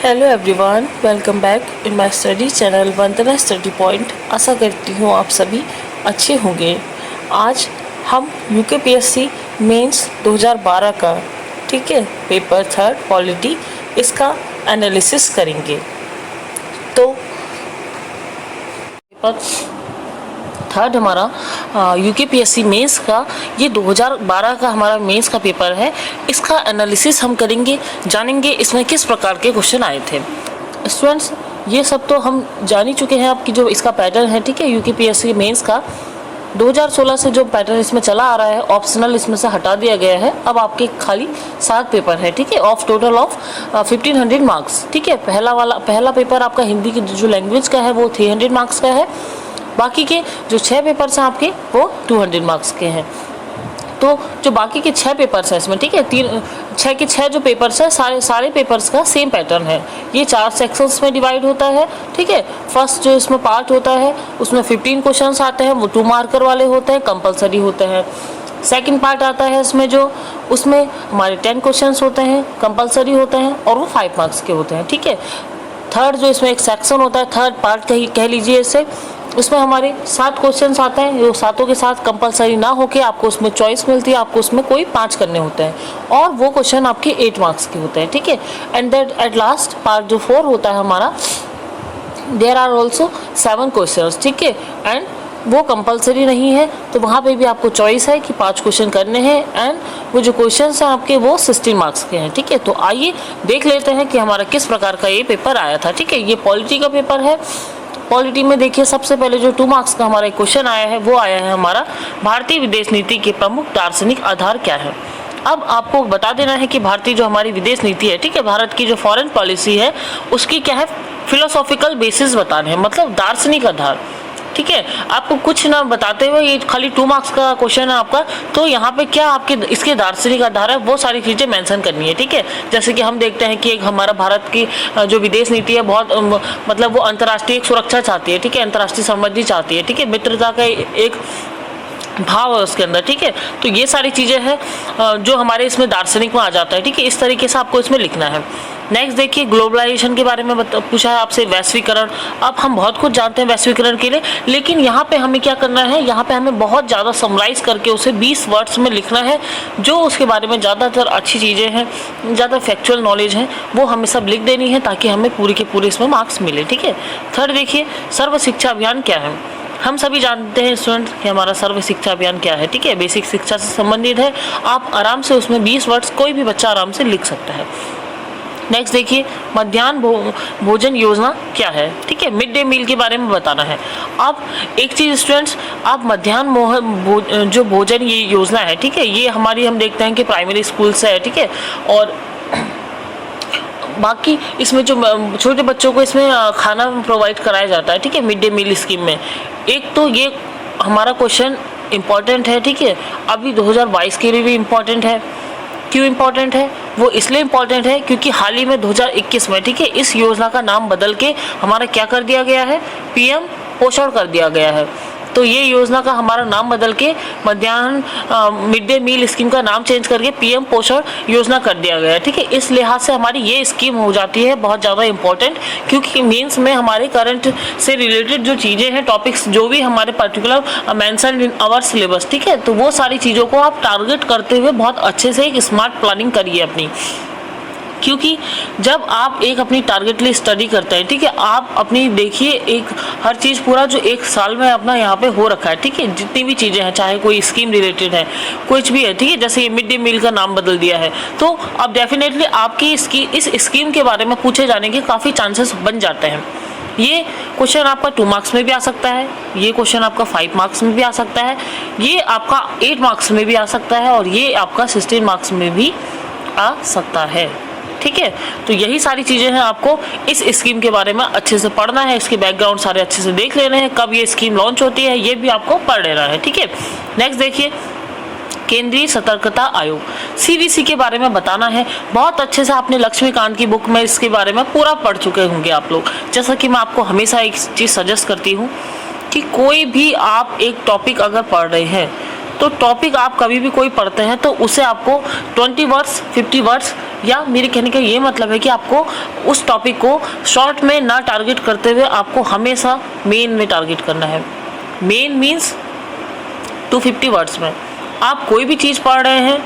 Hello everyone, welcome back in my study channel Vandana study point. आशा करती हूँ आप सभी अच्छे होंगे। आज हम यूकेपीएससी मेंस 2012 का पेपर थर्ड पॉलिटी इसका एनालिसिस करेंगे। तो पेपर थर्ड हमारा यूकेपीएससी मेंस का ये 2012 का हमारा मेंस का पेपर है। इसका एनालिसिस हम करेंगे, जानेंगे इसमें किस प्रकार के क्वेश्चन आए थे। स्टूडेंट्स, ये सब तो हम जान ही चुके हैं आपकी जो इसका पैटर्न है, ठीक है। यूकेपीएससी मेंस का 2016 से जो पैटर्न इसमें चला आ रहा है, ऑप्शनल इसमें से हटा दिया गया है। अब आपके खाली 7 पेपर है, ठीक है, ऑफ टोटल ऑफ 1500 मार्क्स, ठीक है। पहला पेपर आपका हिंदी की जो लैंग्वेज का है वो 300 मार्क्स का है। बाकी के जो 6 पेपर्स हैं आपके वो 200 मार्क्स के हैं। तो जो बाकी के 6 पेपर्स हैं इसमें, ठीक है, 6 के 6 जो पेपर्स हैं सारे पेपर्स का सेम पैटर्न है। ये 4 सेक्शंस में डिवाइड होता है, ठीक है। फर्स्ट जो इसमें पार्ट होता है उसमें 15 क्वेश्चंस आते हैं, वो 2 मार्कर वाले होते हैं, कंपलसरी होते हैं। सेकंड पार्ट आता है इसमें उसमें हमारे 10 क्वेश्चंस होते हैं, कंपलसरी होते हैं और वो 5 मार्क्स के होते हैं, ठीक है। थर्ड जो इसमें एक सेक्शन होता है, थर्ड पार्ट कह लीजिए इसे, उसमें हमारे 7 क्वेश्चंस आते हैं। जो सातों के साथ कंपलसरी ना होके आपको उसमें चॉइस मिलती है, आपको उसमें कोई 5 करने होते हैं और वो क्वेश्चन आपके 8 मार्क्स के होते हैं, ठीक है। And that at last part जो 4 होता है हमारा, देयर आर ऑल्सो 7 क्वेश्चंस, ठीक है। एंड वो कंपलसरी नहीं है, तो वहाँ पे भी आपको चॉइस है कि 5 क्वेश्चन करने हैं। एंड वो जो क्वेश्चंस हैं आपके वो 16 मार्क्स के हैं, ठीक है। तो आइए देख लेते हैं कि हमारा किस प्रकार का ये पेपर आया था, ठीक है। ये पॉलिटी का पेपर है। पॉलिटी में देखिए, सबसे पहले जो 2 मार्क्स का हमारा एक क्वेश्चन आया है वो आया है हमारा, भारतीय विदेश नीति के प्रमुख दार्शनिक आधार क्या है। अब आपको बता देना है कि भारतीय जो हमारी विदेश नीति है, ठीक है, भारत की जो फॉरेन पॉलिसी है उसकी क्या है, फिलोसॉफिकल बेसिस बताने हैं, मतलब दार्शनिक आधार, ठीक है। आपको कुछ ना बताते हुए ये खाली 2 मार्क्स का क्वेश्चन है आपका, तो यहाँ पे क्या आपके इसके दार्शनिक आधार है वो सारी चीज़ें मेंशन करनी है, ठीक है। जैसे कि हम देखते हैं कि एक हमारा भारत की जो विदेश नीति है बहुत मतलब वो अंतर्राष्ट्रीय सुरक्षा चाहती है, ठीक है, अंतर्राष्ट्रीय समृद्धि चाहती है, ठीक है, मित्रता का एक भाव है उसके अंदर, ठीक है। तो ये सारी चीज़ें हैं जो हमारे इसमें दार्शनिक में आ जाता है, ठीक है। इस तरीके से आपको इसमें लिखना है। नेक्स्ट देखिए, ग्लोबलाइजेशन के बारे में पूछा है आपसे, वैश्वीकरण। अब हम बहुत कुछ जानते हैं वैश्वीकरण के लिए, लेकिन यहाँ पे हमें क्या करना है, यहाँ पे हमें बहुत ज़्यादा समराइज करके उसे 20 वर्ड्स में लिखना है। जो उसके बारे में ज़्यादातर अच्छी चीज़ें हैं, ज़्यादा फैक्चुअल नॉलेज है, वो हमें सब लिख देनी है ताकि हमें पूरे के पूरे इसमें मार्क्स मिले, ठीक है। थर्ड देखिए, सर्व शिक्षा अभियान क्या है। हम सभी जानते हैं स्टूडेंट कि हमारा सर्व शिक्षा अभियान क्या है, ठीक है, बेसिक शिक्षा से संबंधित है। आप आराम से उसमें 20 वर्ड्स कोई भी बच्चा आराम से लिख सकता है। नेक्स्ट देखिए, मध्याह्न भोजन योजना क्या है, ठीक है, मिड डे मील के बारे में बताना है। अब एक चीज़ स्टूडेंट्स, आप मध्याह्न जो भोजन ये योजना है, ठीक है, ये हमारी हम देखते हैं कि प्राइमरी स्कूल से है, ठीक है। और बाकी इसमें जो छोटे बच्चों को इसमें खाना प्रोवाइड कराया जाता है, ठीक है, मिड डे मील स्कीम में। एक तो ये हमारा क्वेश्चन इम्पॉर्टेंट है, ठीक है, अभी 2022 के लिए भी इम्पॉर्टेंट है। क्यों इम्पॉर्टेंट है, वो इसलिए इम्पॉर्टेंट है क्योंकि हाल ही में 2021 में, ठीक है, इस योजना का नाम बदल के हमारा क्या कर दिया गया है, पीएम पोषण कर दिया गया है। तो ये योजना का हमारा नाम बदल के मध्याह्न मिड डे मील स्कीम का नाम चेंज करके पीएम पोषण योजना कर दिया गया है, ठीक है। इस लिहाज से हमारी ये स्कीम हो जाती है बहुत ज़्यादा इम्पोर्टेंट, क्योंकि मेंस में हमारे करंट से रिलेटेड जो चीज़ें हैं, टॉपिक्स जो भी हमारे particular mention in our syllabus, ठीक है, तो वो सारी चीज़ों को आप टारगेट करते हुए बहुत अच्छे से एक स्मार्ट प्लानिंग करिए अपनी। क्योंकि जब आप एक अपनी टारगेटली स्टडी करते हैं, ठीक है, आप अपनी देखिए एक हर चीज़ पूरा जो 1 साल में अपना यहाँ पे हो रखा है, ठीक है, जितनी भी चीज़ें हैं, चाहे कोई स्कीम रिलेटेड है, कुछ भी है, ठीक है, जैसे ये मिड डे मील का नाम बदल दिया है, तो अब डेफिनेटली आपकी इस स्कीम के बारे में पूछे जाने के काफ़ी चांसेस बन जाते हैं। ये क्वेश्चन आपका 2 मार्क्स में भी आ सकता है, ये क्वेश्चन आपका 5 मार्क्स में भी आ सकता है, ये आपका 8 मार्क्स में भी आ सकता है और ये आपका 16 मार्क्स में भी आ सकता है, ठीक है। तो यही सारी चीज़ें हैं, आपको इस स्कीम के बारे में अच्छे से पढ़ना है, इसके बैकग्राउंड सारे अच्छे से देख लेने हैं, कब ये स्कीम लॉन्च होती है ये भी आपको पढ़ लेना है, ठीक है। नेक्स्ट देखिए, केंद्रीय सतर्कता आयोग, सीवीसी के बारे में बताना है। बहुत अच्छे से आपने लक्ष्मीकांत की बुक में इसके बारे में पूरा पढ़ चुके होंगे आप लोग। जैसा कि मैं आपको हमेशा एक चीज़ सजेस्ट करती हूँ कि कोई भी आप एक टॉपिक अगर पढ़ रहे हैं तो टॉपिक आप कभी भी कोई पढ़ते हैं तो उसे आपको 20 वर्ड्स 50 वर्ड्स, या मेरे कहने का ये मतलब है कि आपको उस टॉपिक को शॉर्ट में ना टारगेट करते हुए आपको हमेशा मेन में टारगेट करना है। मेन मीन्स 250 वर्ड्स में आप कोई भी चीज़ पढ़ रहे हैं,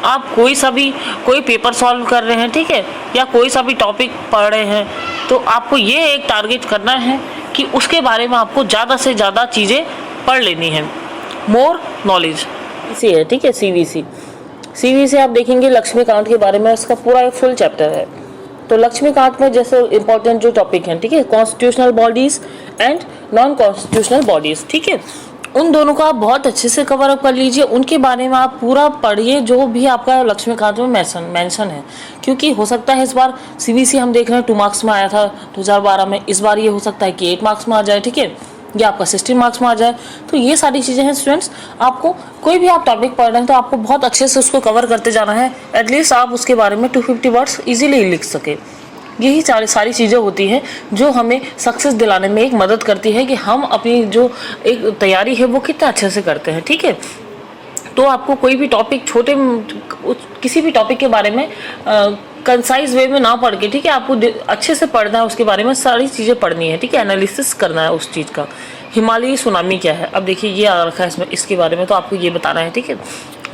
आप कोई पेपर सॉल्व कर रहे हैं, ठीक है, या कोई सा भी टॉपिक पढ़ रहे हैं, तो आपको ये एक टारगेट करना है कि उसके बारे में आपको ज़्यादा से ज़्यादा चीज़ें पढ़ लेनी है। मोर नॉलेज इसी है, ठीक है। सीवीसी आप देखेंगे लक्ष्मीकांत के बारे में, इसका पूरा एक फुल चैप्टर है। तो लक्ष्मीकांत में जैसे इंपॉर्टेंट जो टॉपिक हैं, ठीक है, constitutional bodies and non constitutional bodies, ठीक है, उन दोनों का आप बहुत अच्छे से कवर अप कर लीजिए, उनके बारे में आप पूरा पढ़िए जो भी आपका लक्ष्मीकांत में मेंशन है, क्योंकि हो सकता है इस बार सीवीसी हम देख रहे हैं 2 मार्क्स में आया था 2012 में, इस बार ये हो सकता है कि 8 मार्क्स में आ जाए, ठीक है, या आपका 16 मार्क्स में आ जाए। तो ये सारी चीज़ें हैं स्टूडेंट्स, आपको कोई भी आप टॉपिक पढ़ रहे हैं तो आपको बहुत अच्छे से उसको कवर करते जाना है, एटलीस्ट आप उसके बारे में 250 वर्ड्स ईजिली लिख सके। यही सारी चीज़ें होती हैं जो हमें सक्सेस दिलाने में एक मदद करती है कि हम अपनी जो एक तैयारी है वो कितना अच्छे से करते हैं, ठीक है। तो आपको कोई भी टॉपिक किसी भी टॉपिक के बारे में कंसाइज वे में ना पढ़ के, ठीक है, आपको अच्छे से पढ़ना है, उसके बारे में सारी चीज़ें पढ़नी है, ठीक है, एनालिसिस करना है उस चीज़ का। हिमालयी सुनामी क्या है, अब देखिए ये आ रखा है इसमें, इसके बारे में तो आपको ये बताना है, ठीक है।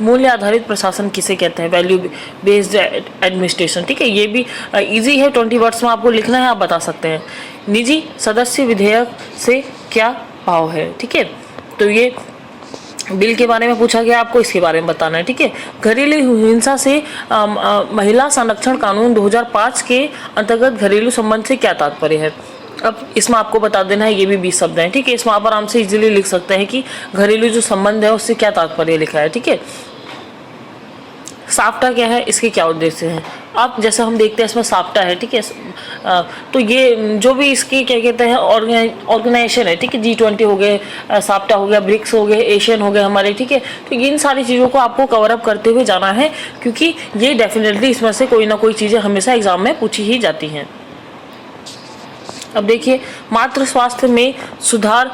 मूल्य आधारित प्रशासन किसे कहते हैं, वैल्यू बेस्ड एडमिनिस्ट्रेशन, ठीक है, ये भी इजी है, 20 वर्ड्स में आपको लिखना है, आप बता सकते हैं। निजी सदस्य विधेयक से क्या भाव है, ठीक है, तो ये बिल के बारे में पूछा गया, आपको इसके बारे में बताना है, ठीक है। घरेलू हिंसा से महिला संरक्षण कानून 2005 के अंतर्गत घरेलू संबंध से क्या तात्पर्य है। अब इसमें आपको बता देना है, ये भी 20 शब्द हैं, ठीक है, इसमें आप आराम से इजीली लिख सकते हैं कि घरेलू जो संबंध है उससे क्या तात्पर्य लिखा है, ठीक है। साप्टा क्या है, इसके क्या उद्देश्य हैं। अब जैसे हम देखते हैं इसमें साप्टा है, ठीक है, तो ये जो भी इसके क्या कहते हैं ऑर्गेनाइजेशन है, ठीक है, G20 हो गए, साप्टा हो गया, ब्रिक्स हो गए, एशियन हो गए हमारे, ठीक है, तो इन सारी चीज़ों को आपको कवर अप करते हुए जाना है, क्योंकि ये डेफिनेटली इसमें से कोई ना कोई चीज़ें हमेशा एग्जाम में पूछी ही जाती हैं। अब देखिए मातृ स्वास्थ्य में सुधार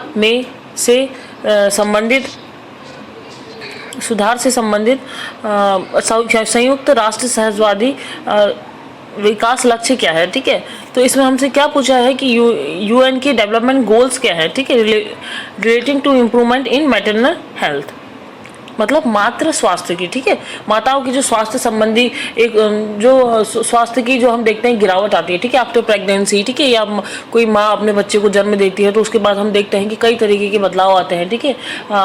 से संबंधित संयुक्त राष्ट्र सहजवादी विकास लक्ष्य क्या है, ठीक है, तो इसमें हमसे क्या पूछा है कि यूएन के डेवलपमेंट गोल्स क्या है, ठीक है, relating to improvement in maternal health, मतलब मातृ स्वास्थ्य की, ठीक है, माताओं की जो स्वास्थ्य संबंधी एक जो स्वास्थ्य की जो हम देखते हैं गिरावट आती है, ठीक है, आफ्टर प्रेगनेंसी, ठीक है, या कोई माँ अपने बच्चे को जन्म देती है तो उसके बाद हम देखते हैं कि कई तरीके के बदलाव आते हैं, ठीक है,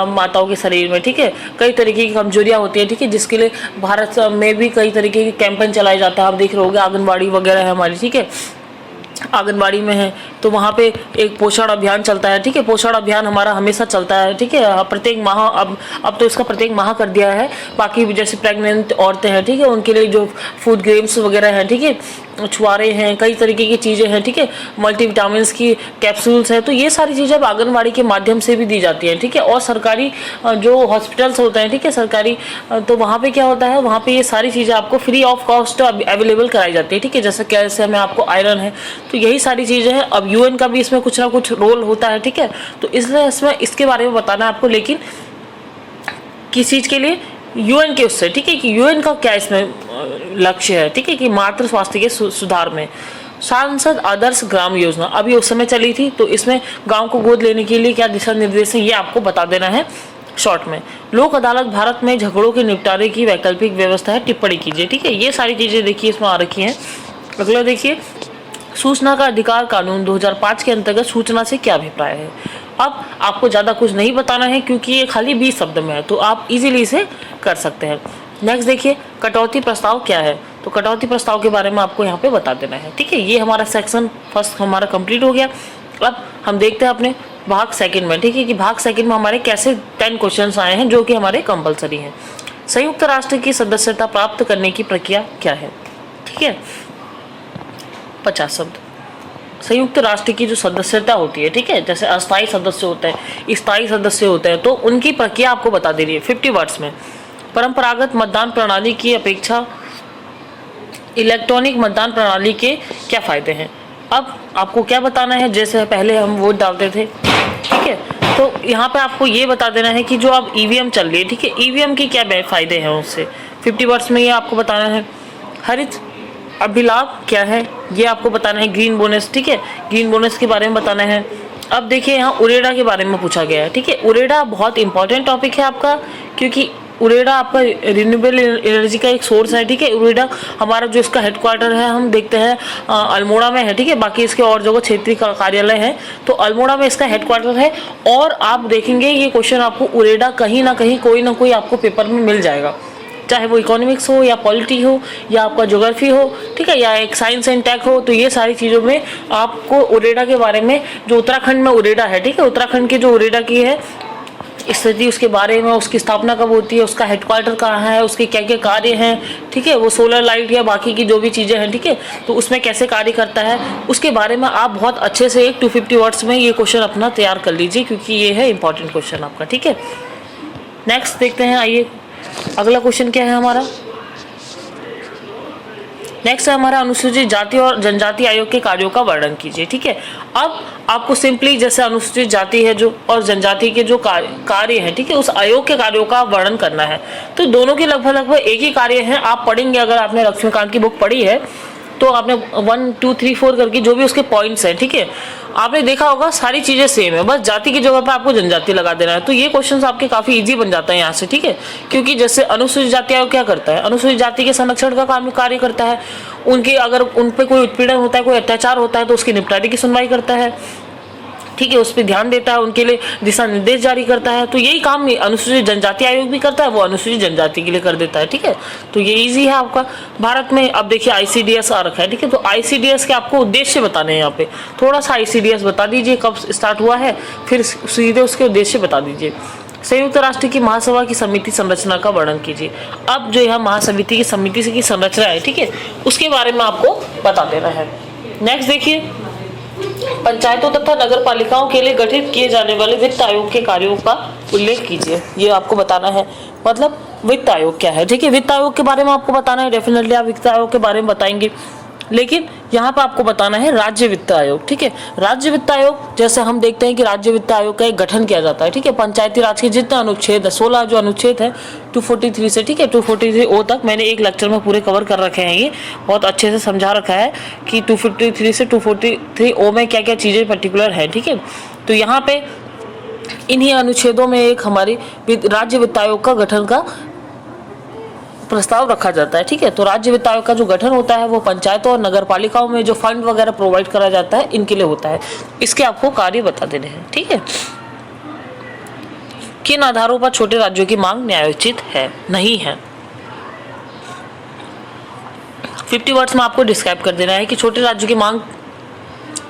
माताओं के शरीर में, ठीक है, कई तरीके की कमजोरियाँ होती है, ठीक है, जिसके लिए भारत में भी कई तरीके के कैंपेन चलाए जाता है, आप देख रहे होंगे, आंगनबाड़ी वगैरह है हमारी, ठीक है, आंगनबाड़ी में है तो वहाँ पे एक पोषण अभियान चलता है, ठीक है, पोषण अभियान हमारा हमेशा चलता है, ठीक है, प्रत्येक माह, अब तो इसका प्रत्येक माह कर दिया है, बाकी जैसे प्रेग्नेंट औरतें हैं, ठीक है, उनके लिए जो फूड ग्रेम्स वगैरह हैं, ठीक है, छुआरे हैं, कई तरीके की चीज़ें हैं, ठीक है, मल्टीविटामिन्स की कैप्सूल्स हैं, तो ये सारी चीज़ें अब आंगनबाड़ी के माध्यम से भी दी जाती हैं, ठीक है, और सरकारी जो हॉस्पिटल्स होते हैं, ठीक है, सरकारी, तो वहाँ पे क्या होता है, वहाँ पे ये सारी चीज़ें आपको फ्री ऑफ कॉस्ट अवेलेबल कराई जाती है, ठीक है, जैसे कैल्शियम में आपको आयरन है, तो यही सारी चीज़ें हैं। अब यूएन का भी इसमें कुछ ना कुछ रोल होता है, ठीक है, तो इसलिए इसमें इसके बारे में बताना है आपको, लेकिन किस चीज़ के लिए, यूएन के उससे, ठीक है, कि यूएन का क्या इसमें लक्ष्य है, ठीक है, कि मातृ स्वास्थ्य के सुधार में। सांसद आदर्श ग्राम योजना अभी उस समय चली थी, तो इसमें गांव को गोद लेने के लिए क्या दिशा निर्देश है, ये आपको बता देना है शॉर्ट में। लोक अदालत भारत में झगड़ों के निपटारे की वैकल्पिक व्यवस्था है, टिप्पणी कीजिए, ठीक है, ये सारी चीज़ें देखिए इसमें आ रखी हैं। अगला देखिए सूचना का अधिकार कानून 2005 के अंतर्गत सूचना से क्या अभिप्राय है। अब आपको ज़्यादा कुछ नहीं बताना है क्योंकि ये खाली 20 शब्द में है, तो आप इजीली इसे कर सकते हैं। नेक्स्ट देखिए कटौती प्रस्ताव क्या है, तो कटौती प्रस्ताव के बारे में आपको यहाँ पे बता देना है, ठीक है। ये हमारा सेक्शन फर्स्ट हमारा कंप्लीट हो गया। अब हम देखते हैं अपने भाग सेकंड में, ठीक है, कि भाग सेकंड में हमारे कैसे 10 क्वेश्चंस आए हैं जो कि हमारे कंपलसरी हैं। संयुक्त राष्ट्र की सदस्यता प्राप्त करने की प्रक्रिया क्या है, ठीक है, 50 शब्द। संयुक्त राष्ट्र की जो सदस्यता होती है, ठीक है, जैसे अस्थायी सदस्य होते हैं, स्थायी सदस्य होते हैं, तो उनकी प्रक्रिया आपको बता दे रही है 50 वर्ड्स में। परंपरागत मतदान प्रणाली की अपेक्षा इलेक्ट्रॉनिक मतदान प्रणाली के क्या फायदे हैं। अब आपको क्या बताना है, जैसे पहले हम वोट डालते थे, ठीक है, तो यहाँ पे आपको ये बता देना है कि जो अब ईवीएम चल रही है, ठीक है, ईवीएम के क्या फायदे हैं उससे 50 वर्ड्स में ये आपको बताना है। हरित अभिलाभ क्या है ये आपको बताना है। ग्रीन बोनस, ठीक है, ग्रीन बोनस के बारे में बताना है। अब देखिए यहाँ उरेडा के बारे में पूछा गया है, ठीक है। उरेडा बहुत इंपॉर्टेंट टॉपिक है आपका, क्योंकि उरेडा आपका रिन्यूएबल एनर्जी का एक सोर्स है, ठीक है। उरेडा हमारा जो इसका हेडक्वार्टर है हम देखते हैं अल्मोड़ा में है, ठीक है। बाकी इसके और जगह क्षेत्रीय कार्यालय है, तो अल्मोड़ा में इसका हेडक्वार्टर है। और आप देखेंगे ये क्वेश्चन आपको उरेडा कहीं ना कहीं कोई ना कोई आपको पेपर में मिल जाएगा, चाहे वो इकोनॉमिक्स हो या पॉलिटी हो या आपका ज्योग्राफी हो, ठीक है, या एक साइंस एंड टेक हो। तो ये सारी चीज़ों में आपको उरेडा के बारे में, जो उत्तराखंड में उरेडा है, ठीक है, उत्तराखंड की जो उरेडा की है स्थिति, उसके बारे में, उसकी स्थापना कब होती है, उसका हेडक्वार्टर कहाँ है, उसके क्या क्या कार्य हैं, ठीक है, वो सोलर लाइट या बाकी की जो भी चीज़ें हैं, ठीक है, तो उसमें कैसे कार्य करता है, उसके बारे में आप बहुत अच्छे से एक 250 वर्ड्स में ये क्वेश्चन अपना तैयार कर लीजिए, क्योंकि ये है इंपॉर्टेंट क्वेश्चन आपका, ठीक है। नेक्स्ट देखते हैं, आइए अगला क्वेश्चन क्या है हमारा। नेक्स्ट है हमारा अनुसूचित जाति और जनजाति आयोग के कार्यों का वर्णन कीजिए, ठीक है। अब आपको सिंपली जैसे अनुसूचित जाति है जो और जनजाति के जो कार्य हैं, ठीक है, उस आयोग के कार्यों का वर्णन करना है। तो दोनों के लगभग एक ही कार्य हैं। आप पढ़ेंगे, अगर आपने लक्ष्मीकांत की बुक पढ़ी है तो आपने 1 2 3 4 करके जो भी उसके पॉइंट्स हैं, ठीक है, आपने देखा होगा सारी चीजें सेम है, बस जाति की जगह पे आपको जनजाति लगा देना है। तो ये क्वेश्चंस आपके काफी इजी बन जाता है यहाँ से, ठीक है, क्योंकि जैसे अनुसूचित जाति आयोग क्या करता है, अनुसूचित जाति के संरक्षण का काम कार्य करता है। उनके अगर उन पे कोई उत्पीड़न होता है, कोई अत्याचार होता है तो उसकी निपटारे की सुनवाई करता है, ठीक है, उस पर ध्यान देता है, उनके लिए दिशा निर्देश जारी करता है। तो यही काम अनुसूचित जनजाति आयोग भी करता है, वो अनुसूचित जनजाति के लिए कर देता है, ठीक है। तो ये इजी है आपका। भारत में अब देखिए आईसीडीएस आ रखा है, ठीक है, तो आईसीडीएस के आपको उद्देश्य बताने हैं यहाँ पे। थोड़ा सा आईसीडीएस बता दीजिए कब स्टार्ट हुआ है, फिर सीधे उसके उद्देश्य बता दीजिए। संयुक्त राष्ट्र की महासभा की समिति संरचना का वर्णन कीजिए। अब जो यहाँ महासमिति की समिति की संरचना है, ठीक है, उसके बारे में आपको बता देना है। नेक्स्ट देखिए, पंचायतों तथा नगर पालिकाओं के लिए गठित किए जाने वाले वित्त आयोग के कार्यों का उल्लेख कीजिए। ये आपको बताना है, मतलब वित्त आयोग क्या है, ठीक है, वित्त आयोग के बारे में आपको बताना है। डेफिनेटली आप वित्त आयोग के बारे में बताएंगे, लेकिन यहाँ पर आपको बताना है राज्य वित्त आयोग, ठीक है। राज्य वित्त आयोग जैसे हम देखते हैं कि राज्य वित्त आयोग का एक गठन किया जाता है, ठीक है। पंचायती राज के जितने अनुच्छेद है, 16 जो अनुच्छेद है 243 से, ठीक है, 243 तक मैंने एक लेक्चर में पूरे कवर कर रखे हैं। ये बहुत अच्छे से समझा रखा है कि 253 से 243 में क्या क्या चीज़ें पर्टिकुलर है, ठीक है। तो यहाँ पे इन्हीं अनुच्छेदों में एक हमारी राज्य वित्त आयोग का गठन का प्रस्ताव रखा जाता है, ठीक है। तो राज्य वित्त आयोग का जो गठन होता है वो पंचायतों और नगर पालिकाओं में जो फंड वगैरह प्रोवाइड करा जाता है इनके लिए होता है। इसके आपको कार्य बता देने हैं, ठीक है। किन आधारों पर छोटे राज्यों की मांग न्यायोचित है, नहीं है। 50 वर्ड्स में आपको डिस्क्राइब कर देना है कि छोटे राज्यों की मांग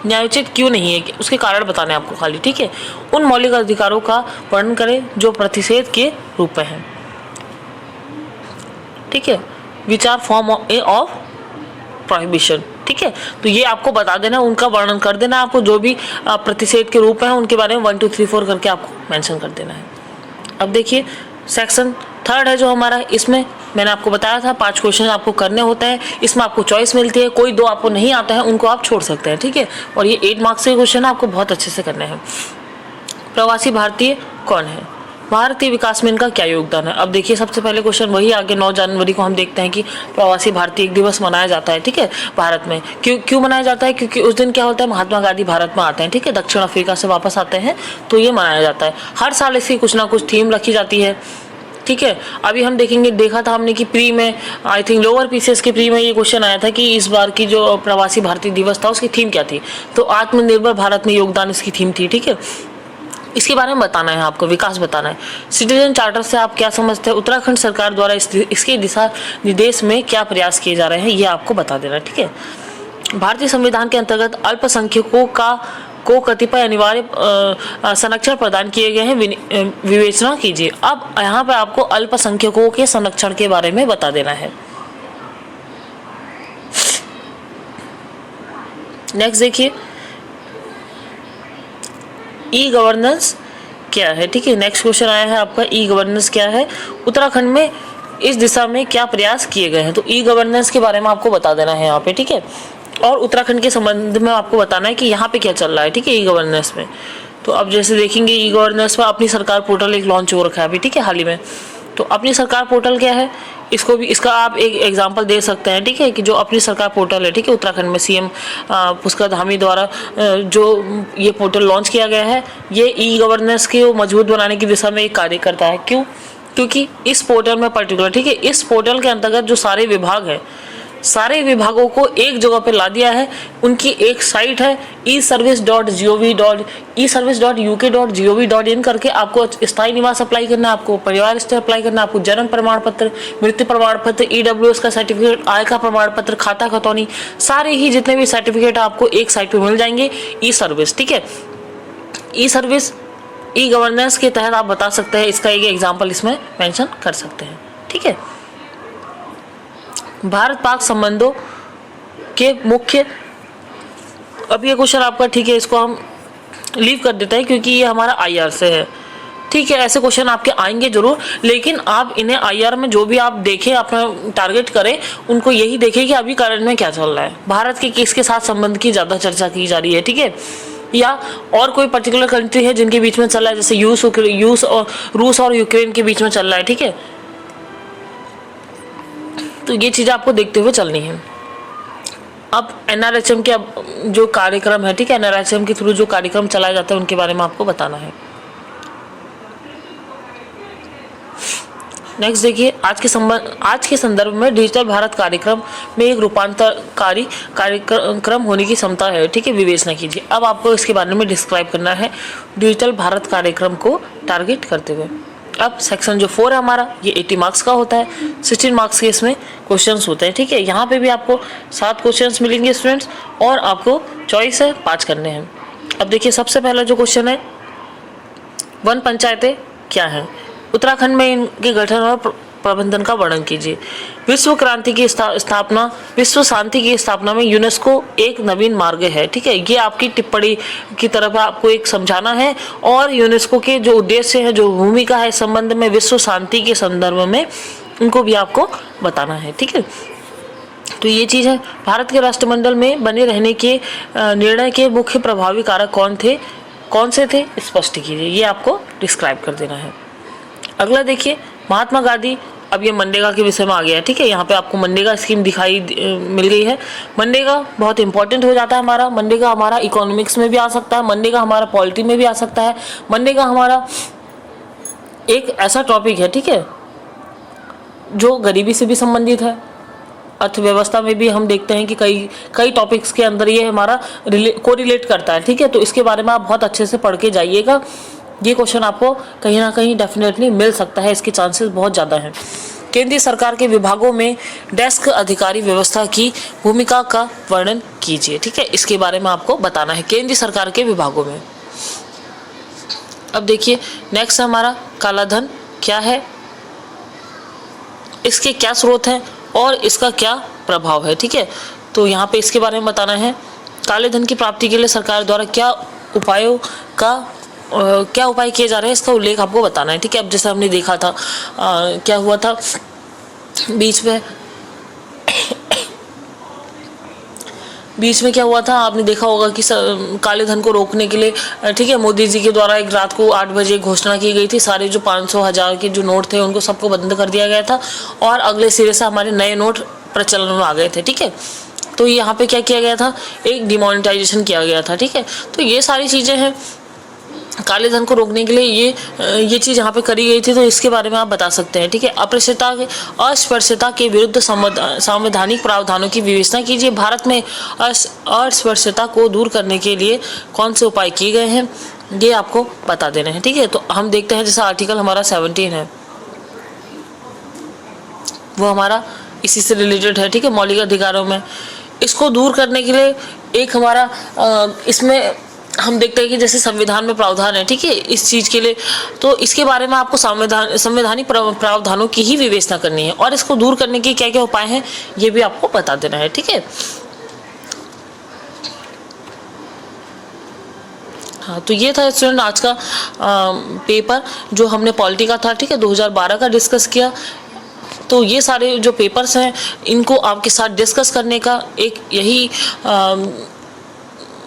न्यायोचित क्यों नहीं है, उसके कारण बताने हैं आपको खाली, ठीक है। उन मौलिक अधिकारों का वर्णन करें जो प्रतिषेध के रूप में है, ठीक है, विचार फॉर्म ऑफ प्रोहिबिशन, ठीक है। तो ये आपको बता देना, उनका वर्णन कर देना आपको, जो भी प्रतिषेध के रूप है उनके बारे में 1 2 3 4 करके आपको मेंशन कर देना है। अब देखिए सेक्शन 3 है जो हमारा, इसमें मैंने आपको बताया था 5 क्वेश्चन आपको करने होते हैं। इसमें आपको चॉइस मिलती है, कोई 2 आपको नहीं आता है उनको आप छोड़ सकते हैं, ठीक है। और ये 8 मार्क्स के क्वेश्चन आपको बहुत अच्छे से करने हैं। प्रवासी भारतीय कौन है, भारतीय विकास में इनका क्या योगदान है। अब देखिए सबसे पहले क्वेश्चन वही आगे 9 जनवरी को हम देखते हैं कि प्रवासी भारतीय दिवस मनाया जाता है, ठीक है, भारत में। क्यों मनाया जाता है, क्योंकि उस दिन क्या होता है, महात्मा गांधी भारत में आते हैं, ठीक है, दक्षिण अफ्रीका से वापस आते हैं, तो ये मनाया जाता है। हर साल इसकी कुछ ना कुछ थीम रखी जाती है, ठीक है। अभी हम देखेंगे, देखा था हमने कि प्री में आई थिंक लोअर पीसीएस के प्री में ये क्वेश्चन आया था कि इस बार की जो प्रवासी भारतीय दिवस था उसकी थीम क्या थी, तो आत्मनिर्भर भारत में योगदान इसकी थीम थी, ठीक है। इसके बारे में बताना है आपको, विकास बताना है। सिटीजन चार्टर से आप क्या समझते हैं, उत्तराखंड सरकार द्वारा इसके दिशा निर्देश में क्या प्रयास किए जा रहे हैं, ये आपको बता देना, ठीक है। भारतीय संविधान के अंतर्गत अल्पसंख्यकों को कतिपय अनिवार्य संरक्षण प्रदान किए गए हैं, विवेचना कीजिए। अब यहाँ पे आपको अल्पसंख्यकों के संरक्षण के बारे में बता देना है। नेक्स्ट देखिए, ई गवर्नेंस क्या है, ठीक है। नेक्स्ट क्वेश्चन आया है आपका, ई गवर्नेंस क्या है, उत्तराखंड में इस दिशा में क्या प्रयास किए गए हैं। तो ई गवर्नेंस के बारे में आपको बता देना है यहाँ पे, ठीक है। और उत्तराखंड के संबंध में आपको बताना है कि यहाँ पे क्या चल रहा है, ठीक है, ई गवर्नेंस में। तो अब जैसे देखेंगे ई गवर्नेंस में अपनी सरकार पोर्टल एक लॉन्च हो रखा है अभी, ठीक है, हाल ही में। तो अपनी सरकार पोर्टल क्या है, इसको भी, इसका आप एक एग्जांपल दे सकते हैं, ठीक है, कि जो अपनी सरकार पोर्टल है, ठीक है, उत्तराखंड में सीएम पुष्कर धामी द्वारा जो ये पोर्टल लॉन्च किया गया है, ये ई गवर्नेंस को मजबूत बनाने की दिशा में एक कार्य करता है। क्यों? क्योंकि इस पोर्टल में पर्टिकुलर, ठीक है, इस पोर्टल के अंतर्गत जो सारे विभाग हैं, सारे विभागों को एक जगह पे ला दिया है। उनकी एक साइट है eservice.uk.gov.in करके। आपको स्थायी निवास अप्लाई करना है, आपको परिवार स्थिति अप्लाई करना है, आपको जन्म प्रमाण पत्र, मृत्यु प्रमाण पत्र, EWS का सर्टिफिकेट, आय का प्रमाण पत्र, खाता खतौनी, सारे ही जितने भी सर्टिफिकेट आपको एक साइट पे मिल जाएंगे। ई सर्विस, ठीक है, ई सर्विस ई गवर्नेंस के तहत आप बता सकते हैं, इसका एक एग्जाम्पल इसमें मेंशन कर सकते हैं, ठीक है। भारत पाक संबंधों के मुख्य, अब ये क्वेश्चन आपका, ठीक है, इसको हम लीव कर देते हैं क्योंकि ये हमारा IR से है, ठीक है। ऐसे क्वेश्चन आपके आएंगे जरूर, लेकिन आप इन्हें IR में जो भी आप देखें, अपना टारगेट करें, उनको यही देखें कि अभी करंट में क्या चल रहा है, भारत के किसके साथ संबंध की ज़्यादा चर्चा की जा रही है, ठीक है, या और कोई पर्टिकुलर कंट्री है जिनके बीच में चल रहा है, जैसे रूस और यूक्रेन के बीच में चल रहा है, ठीक है। तो ये चीज़ें आपको देखते हुए चलनी है। अब NRHM के अब जो कार्यक्रम है, ठीक है, NRHM के थ्रू जो कार्यक्रम चलाए जाते हैं उनके बारे में आपको बताना है। नेक्स्ट देखिए, आज के संदर्भ में डिजिटल भारत कार्यक्रम में एक रूपांतरकारी कार्यक्रम होने की क्षमता है, ठीक है, विवेचना कीजिए। अब आपको इसके बारे में डिस्क्राइब करना है डिजिटल भारत कार्यक्रम को टारगेट करते हुए। अब सेक्शन जो 4 है हमारा, ये 80 मार्क्स का होता है, 16 मार्क्स के इसमें क्वेश्चंस होते हैं, ठीक है। यहाँ पे भी आपको 7 क्वेश्चंस मिलेंगे स्टूडेंट्स, और आपको चॉइस है 5 करने हैं। अब देखिए, सबसे पहला जो क्वेश्चन है, वन पंचायतें क्या हैं, उत्तराखंड में इनके गठन और प्रबंधन का वर्णन कीजिए। विश्व शांति की स्थापना में यूनेस्को एक नवीन मार्ग है, ठीक है, ये आपकी टिप्पणी की तरफ आपको एक समझाना है, और यूनेस्को के जो उद्देश्य है, जो भूमिका है इस संबंध में विश्व शांति के संदर्भ में, उनको भी आपको बताना है, ठीक है। तो ये चीज़ है। भारत के राष्ट्रमंडल में बने रहने के निर्णय के मुख्य प्रभावी कारक कौन से थे, स्पष्ट कीजिए, ये आपको डिस्क्राइब कर देना है। अगला देखिए, महात्मा गांधी, अब ये मनरेगा के विषय में आ गया है, ठीक है। यहाँ पे आपको मनरेगा स्कीम मिल गई है। मनरेगा बहुत इंपॉर्टेंट हो जाता है हमारा। मनरेगा हमारा इकोनॉमिक्स में भी आ सकता है, मनरेगा हमारा पॉलिटी में भी आ सकता है। मनरेगा हमारा एक ऐसा टॉपिक है, ठीक है, जो गरीबी से भी संबंधित है। अर्थव्यवस्था में भी हम देखते हैं कि कई टॉपिक्स के अंदर ये हमारा कोरिलेट करता है, ठीक है। तो इसके बारे में आप बहुत अच्छे से पढ़ के जाइएगा। ये क्वेश्चन आपको कहीं ना कहीं डेफिनेटली मिल सकता है, इसके चांसेस बहुत ज़्यादा हैं। केंद्रीय सरकार के विभागों में डेस्क अधिकारी व्यवस्था की भूमिका का वर्णन कीजिए, ठीक है, इसके बारे में आपको बताना है, केंद्रीय सरकार के विभागों में। अब देखिए, नेक्स्ट हमारा काला धन क्या है, इसके क्या स्रोत हैं और इसका क्या प्रभाव है, ठीक है। तो यहाँ पे इसके बारे में बताना है। काले धन की प्राप्ति के लिए सरकार द्वारा क्या उपाय किए जा रहे हैं, इसका उल्लेख आपको बताना है, ठीक है। अब जैसे हमने देखा था क्या हुआ था बीच में क्या हुआ था, आपने देखा होगा कि काले धन को रोकने के लिए, ठीक है, मोदी जी के द्वारा एक रात को 8 बजे घोषणा की गई थी। सारे जो 500, 1000 के जो नोट थे उनको सबको बंद कर दिया गया था, और अगले सिरे से हमारे नए नोट प्रचलन में आ गए थे, ठीक है। तो यहाँ पे क्या किया गया था, एक डिमोनेटाइजेशन किया गया था, ठीक है। तो ये सारी चीज़ें हैं, काले धन को रोकने के लिए ये चीज़ यहाँ पे करी गई थी। तो इसके बारे में आप बता सकते हैं, ठीक है। अस्पृश्यता के विरुद्ध संवैधानिक प्रावधानों की विवेचना कीजिए। भारत में अस्पृश्यता को दूर करने के लिए कौन से उपाय किए गए हैं, ये आपको बता देने हैं, ठीक है। तो हम देखते हैं, जैसा आर्टिकल हमारा 17 है, वो हमारा इसी से रिलेटेड है, ठीक है, मौलिक अधिकारों में। इसको दूर करने के लिए एक हमारा इसमें हम देखते हैं कि जैसे संविधान में प्रावधान है, ठीक है, इस चीज़ के लिए। तो इसके बारे में आपको संवैधानिक प्रावधानों की ही विवेचना करनी है, और इसको दूर करने के क्या क्या उपाय हैं ये भी आपको बता देना है, ठीक है। हाँ, तो ये था स्टूडेंट आज का पेपर जो हमने पॉलिटी का था, ठीक है, 2012 का डिस्कस किया। तो ये सारे जो पेपर्स हैं इनको आपके साथ डिस्कस करने का एक यही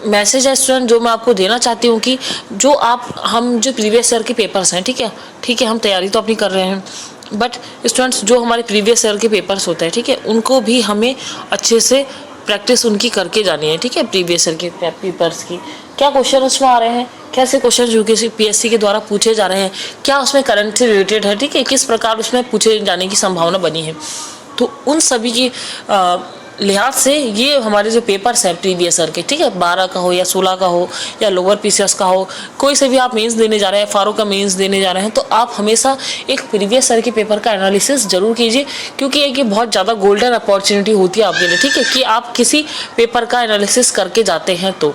मैसेज है स्टूडेंट जो मैं आपको देना चाहती हूँ कि जो हम जो प्रीवियस ईयर के पेपर्स हैं, ठीक है, हम तैयारी तो अपनी कर रहे हैं, बट स्टूडेंट्स जो हमारे प्रीवियस ईयर के पेपर्स होते हैं, ठीक है, उनको भी हमें अच्छे से प्रैक्टिस उनकी करके जानी है, ठीक है। प्रीवियस ईयर के पेपर्स की क्या क्वेश्चन उसमें आ रहे हैं, कैसे क्वेश्चन जो कि पीएससी के द्वारा पूछे जा रहे हैं, क्या उसमें करंट से रिलेटेड है, ठीक है, किस प्रकार उसमें पूछे जाने की संभावना बनी है। तो उन सभी की लिहाज से ये हमारे जो पेपर्स हैं प्रीवियस ईयर के, ठीक है, 12 का हो या 16 का हो या लोअर पीसीएस का हो, कोई से भी आप मेंस देने जा रहे हैं, फारो का मेंस देने जा रहे हैं, तो आप हमेशा एक प्रीवियस ईयर के पेपर का एनालिसिस जरूर कीजिए, क्योंकि ये बहुत ज़्यादा गोल्डन अपॉर्चुनिटी होती है आपके लिए, ठीक है, कि आप किसी पेपर का एनालिसिस करके जाते हैं तो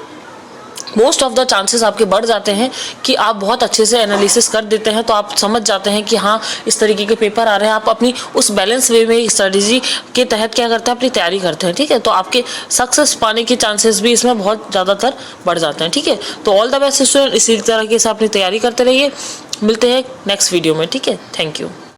मोस्ट ऑफ द चांसेस आपके बढ़ जाते हैं कि आप बहुत अच्छे से एनालिसिस कर देते हैं, तो आप समझ जाते हैं कि हाँ इस तरीके के पेपर आ रहे हैं। आप अपनी उस बैलेंस वे में स्ट्रेटजी के तहत क्या करते हैं, अपनी तैयारी करते हैं, ठीक है, तो आपके सक्सेस पाने के चांसेस भी इसमें बहुत ज़्यादातर बढ़ जाते हैं, ठीक है। तो ऑल द बेस्ट स्टूडेंट, इसी तरीके से अपनी तैयारी करते रहिए। मिलते हैं नेक्स्ट वीडियो में, ठीक है। Thank you.